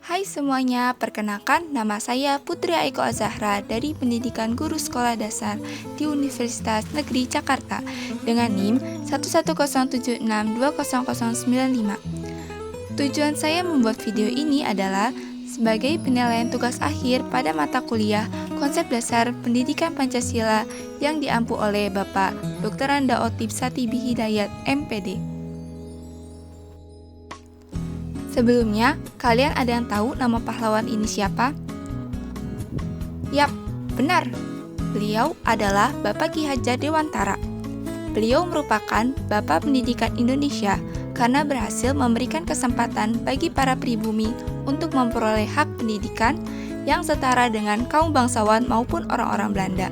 Hai semuanya, perkenalkan nama saya Putri Aiko Azahra dari Pendidikan Guru Sekolah Dasar di Universitas Negeri Jakarta dengan NIM 11076200095. Tujuan saya membuat video ini adalah sebagai penilaian tugas akhir pada mata kuliah Konsep Dasar Pendidikan Pancasila yang diampu oleh Bapak Dr. Anda Otip Satibi Hidayat, MPD. Sebelumnya, kalian ada yang tahu nama pahlawan ini siapa? Yap, benar. Beliau adalah Bapak Ki Hajar Dewantara. Beliau merupakan Bapak Pendidikan Indonesia karena berhasil memberikan kesempatan bagi para pribumi untuk memperoleh hak pendidikan yang setara dengan kaum bangsawan maupun orang-orang Belanda.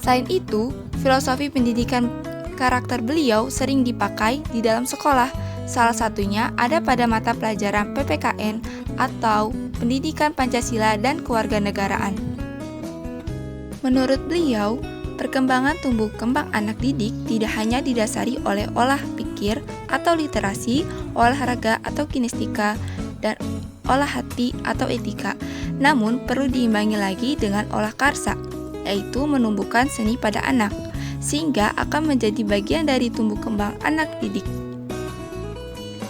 Selain itu, filosofi pendidikan karakter beliau sering dipakai di dalam sekolah. Salah satunya ada pada mata pelajaran PPKN atau Pendidikan Pancasila dan Kewarganegaraan. Menurut beliau, perkembangan tumbuh kembang anak didik tidak hanya didasari oleh olah pikir atau literasi, olahraga atau kinestika, dan olah hati atau etika, namun perlu diimbangi lagi dengan olah karsa, yaitu menumbuhkan seni pada anak, sehingga akan menjadi bagian dari tumbuh kembang anak didik.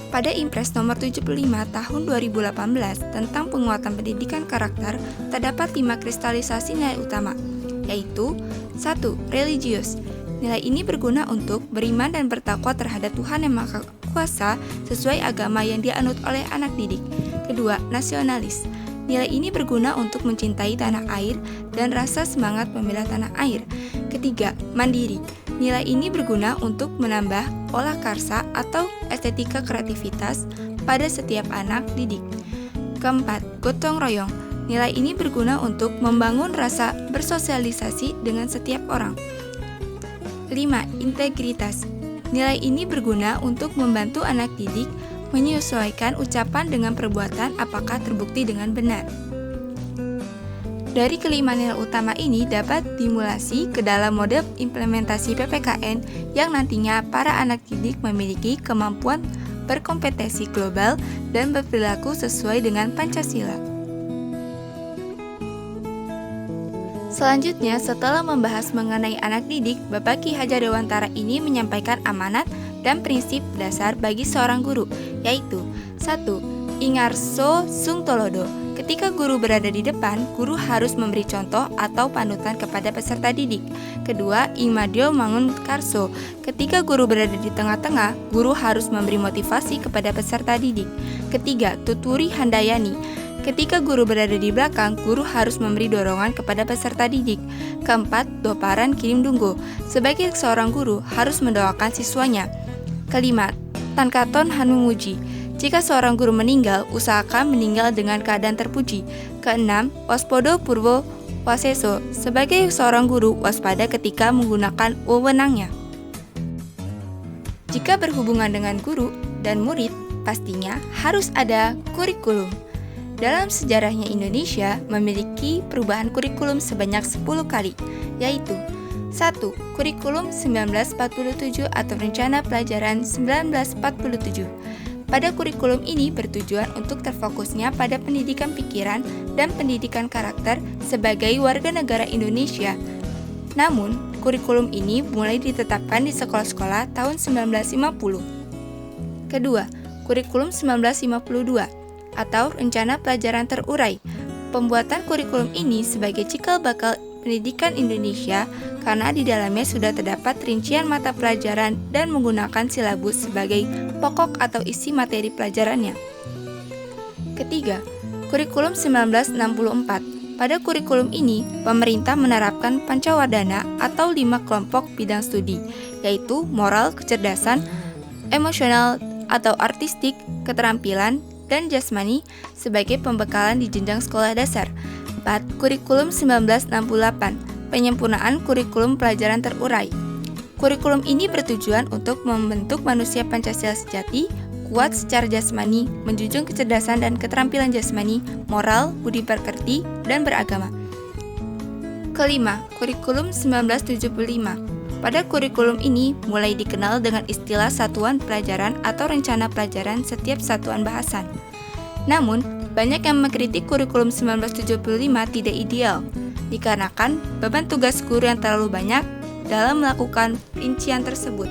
Pada Impres nomor 75 tahun 2018 tentang penguatan pendidikan karakter, terdapat 5 kristalisasi nilai utama, yaitu 1. Religius. Nilai ini berguna untuk beriman dan bertakwa terhadap Tuhan Yang Maha Kuasa sesuai agama yang dianut oleh anak didik. Kedua, nasionalis. Nilai ini berguna untuk mencintai tanah air dan rasa semangat membela tanah air. Ketiga, mandiri. Nilai ini berguna untuk menambah olah karsa atau estetika kreativitas pada setiap anak didik. Keempat, gotong royong. Nilai ini berguna untuk membangun rasa bersosialisasi dengan setiap orang. 5. Integritas. Nilai ini berguna untuk membantu anak didik menyesuaikan ucapan dengan perbuatan apakah terbukti dengan benar. Dari kelima nilai utama ini dapat dimulasi ke dalam mode implementasi PPKN yang nantinya para anak didik memiliki kemampuan berkompetensi global dan berperilaku sesuai dengan Pancasila. Selanjutnya, setelah membahas mengenai anak didik, Bapak Ki Hajar Dewantara ini menyampaikan amanat dan prinsip dasar bagi seorang guru, yaitu 1. Ingarso sung tolodo. Ketika guru berada di depan, guru harus memberi contoh atau panutan kepada peserta didik. Kedua, Ingmadio mangun karso. Ketika guru berada di tengah-tengah, guru harus memberi motivasi kepada peserta didik. Ketiga, Tuturi handayani. Ketika guru berada di belakang, guru harus memberi dorongan kepada peserta didik. Keempat, Doparan kirim dunggo. Sebagai seorang guru, harus mendoakan siswanya. Kelima, Tankaton hanumuji. Jika seorang guru meninggal, usahakan meninggal dengan keadaan terpuji. Keenam, Waspodo purwo waseso. Sebagai seorang guru, waspada ketika menggunakan wewenangnya. Jika berhubungan dengan guru dan murid, pastinya harus ada kurikulum. Dalam sejarahnya Indonesia memiliki perubahan kurikulum sebanyak 10 kali, yaitu 1. Kurikulum 1947 atau Rencana Pelajaran 1947. Pada kurikulum ini bertujuan untuk terfokusnya pada pendidikan pikiran dan pendidikan karakter sebagai warga negara Indonesia. Namun, kurikulum ini mulai ditetapkan di sekolah-sekolah tahun 1950. Kedua, kurikulum 1952 atau Rencana Pelajaran Terurai. Pembuatan kurikulum ini sebagai cikal bakal pendidikan Indonesia karena di dalamnya sudah terdapat rincian mata pelajaran dan menggunakan silabus sebagai pokok atau isi materi pelajarannya. Ketiga, kurikulum 1964. Pada kurikulum ini, pemerintah menerapkan Pancawardhana atau 5 kelompok bidang studi, yaitu moral, kecerdasan, emosional atau artistik, keterampilan, dan jasmani sebagai pembekalan di jenjang sekolah dasar. 4. Kurikulum 1968. Penyempurnaan kurikulum pelajaran terurai. Kurikulum ini bertujuan untuk membentuk manusia Pancasila sejati, kuat secara jasmani, menjunjung kecerdasan dan keterampilan jasmani, moral, budi pekerti, dan beragama. Kelima, kurikulum 1975. Pada kurikulum ini mulai dikenal dengan istilah satuan pelajaran atau rencana pelajaran setiap satuan bahasan. Namun, banyak yang mengkritik kurikulum 1975 tidak ideal, dikarenakan beban tugas guru yang terlalu banyak dalam melakukan rincian tersebut.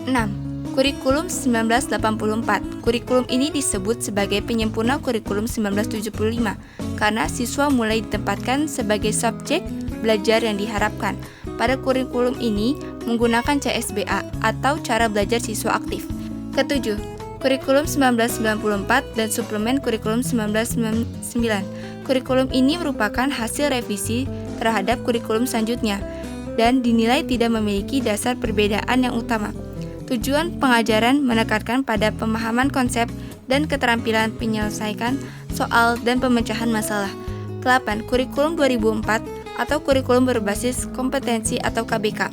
6. Kurikulum 1984. Kurikulum ini disebut sebagai penyempurna kurikulum 1975 karena siswa mulai ditempatkan sebagai subjek belajar yang diharapkan. Pada kurikulum ini menggunakan CSBA atau cara belajar siswa aktif. Ketujuh, kurikulum 1994 dan suplemen kurikulum 1999. Kurikulum ini merupakan hasil revisi terhadap kurikulum selanjutnya dan dinilai tidak memiliki dasar perbedaan yang utama. Tujuan pengajaran menekankan pada pemahaman konsep dan keterampilan penyelesaian soal dan pemecahan masalah. 8. Kurikulum 2004 atau kurikulum berbasis kompetensi atau KBK,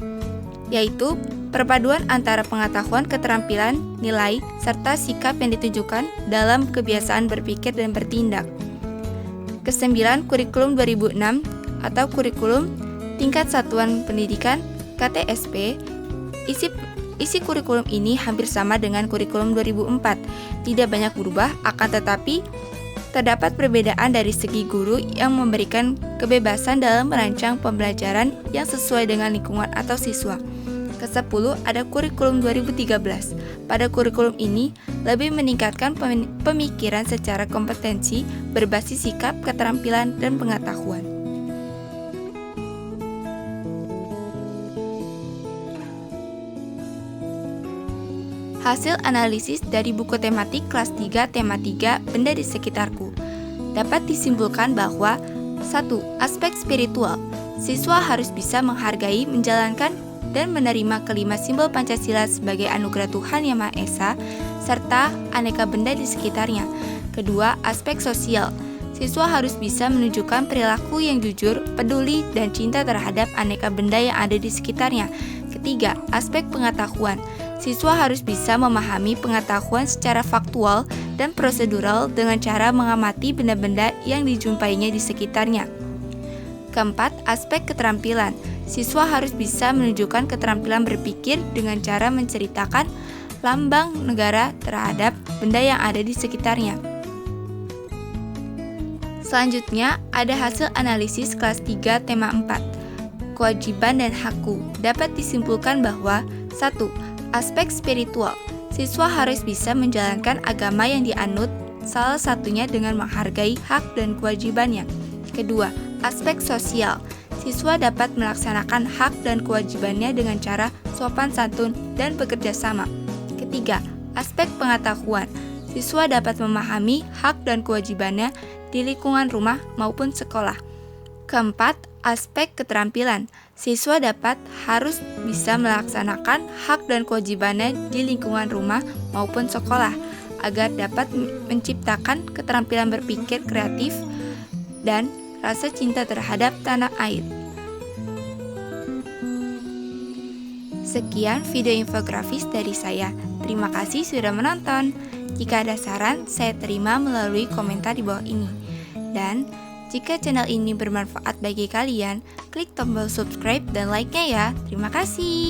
yaitu perpaduan antara pengetahuan, keterampilan, nilai, serta sikap yang ditunjukkan dalam kebiasaan berpikir dan bertindak. Kesembilan, kurikulum 2006 atau kurikulum tingkat satuan pendidikan KTSP. Isi kurikulum ini hampir sama dengan kurikulum 2004, tidak banyak berubah, akan tetapi terdapat perbedaan dari segi guru yang memberikan kebebasan dalam merancang pembelajaran yang sesuai dengan lingkungan atau siswa. Ke-10 ada kurikulum 2013. Pada kurikulum ini lebih meningkatkan pemikiran secara kompetensi berbasis sikap, keterampilan, dan pengetahuan. Hasil analisis dari buku tematik kelas 3 tema 3 benda di sekitarku dapat disimpulkan bahwa 1. Aspek spiritual. Siswa harus bisa menghargai, menjalankan, dan menerima kelima simbol Pancasila sebagai anugerah Tuhan Yang Maha Esa serta aneka benda di sekitarnya. Kedua, aspek sosial. Siswa harus bisa menunjukkan perilaku yang jujur, peduli, dan cinta terhadap aneka benda yang ada di sekitarnya. Ketiga, aspek pengetahuan. Siswa harus bisa memahami pengetahuan secara faktual dan prosedural dengan cara mengamati benda-benda yang dijumpainya di sekitarnya. Keempat, aspek keterampilan. Siswa harus bisa menunjukkan keterampilan berpikir dengan cara menceritakan lambang negara terhadap benda yang ada di sekitarnya. Selanjutnya, ada hasil analisis kelas 3 tema 4. Kewajiban dan hakku. Dapat disimpulkan bahwa 1. Aspek spiritual. Siswa harus bisa menjalankan agama yang dianut, salah satunya dengan menghargai hak dan kewajibannya. Kedua, aspek sosial. Siswa dapat melaksanakan hak dan kewajibannya dengan cara sopan santun dan bekerja sama. Ketiga, aspek pengetahuan. Siswa dapat memahami hak dan kewajibannya di lingkungan rumah maupun sekolah. Keempat, aspek keterampilan. Siswa harus bisa melaksanakan hak dan kewajibannya di lingkungan rumah maupun sekolah agar dapat menciptakan keterampilan berpikir kreatif dan rasa cinta terhadap tanah air. Sekian video infografis dari saya. Terima kasih sudah menonton. Jika ada saran, saya terima melalui komentar di bawah ini. Dan jika channel ini bermanfaat bagi kalian, klik tombol subscribe dan like-nya ya. Terima kasih.